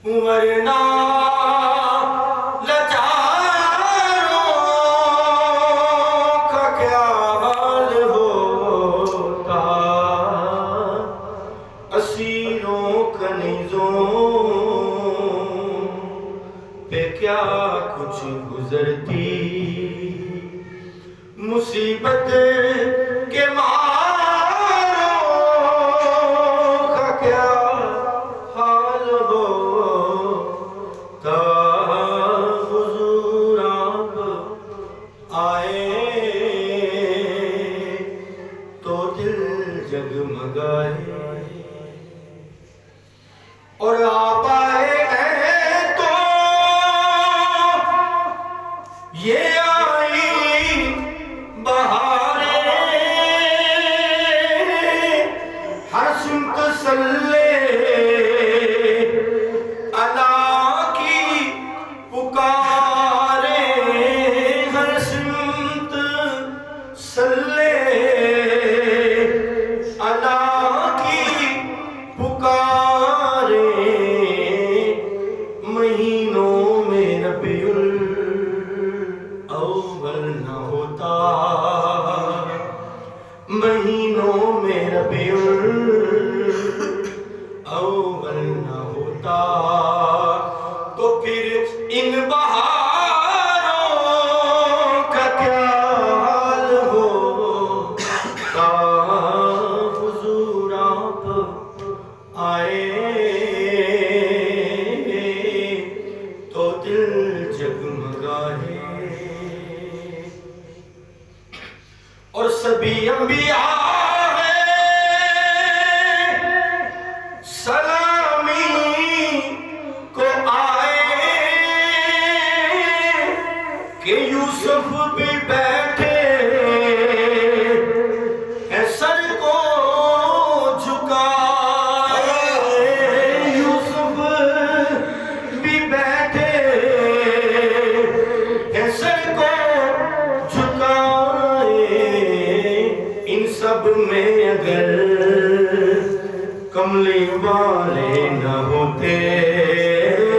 ورنہ لاچاروں کا کیا حال ہوتا، اسیروں کنیزوں پہ کیا کچھ گزرتی، مصیبت کے ماروں کا کیا حال ہوتا، حضور آپ آئے تو دل جگمگائے، اور آپ آئے ہیں تو یہ آئی بہاریں، ہر سمت صلی اللہ کی پکاریں، ہر سمت صلی اللہ کی پکاریں، مہینوں میں ربیع الاول نہ ہوتا، مہینوں میں ربیع الاول نہ ہوتا، تو پھر ان بہاروں کا کیا حال ہوتا، حضور آپ آئے تو دل جگمگائے، اور سبھی انبیاء سلامی کو آئے کہ یوسف بھی بیٹھے ہیں سر کو جھکائے، یوسف بھی بیٹھے ہیں سر کو جھکائے، ان سب میں اگر کملی والے نہ ہوتے،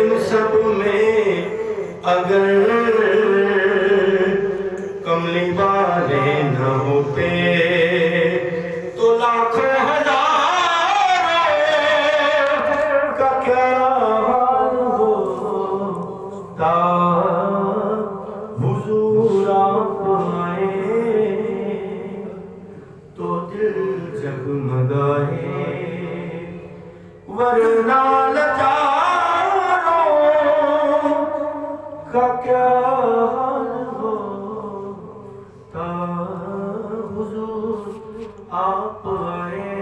ان سب میں اگر کملی والے نہ ہوتے، تو لاکھوں ہزاروں کا کیا حال ہوتا، حضور آپ آئے تو دل جگمگائے، ورنہ لاچاروں کا کیا حال ہوتا، حضور آپ آئے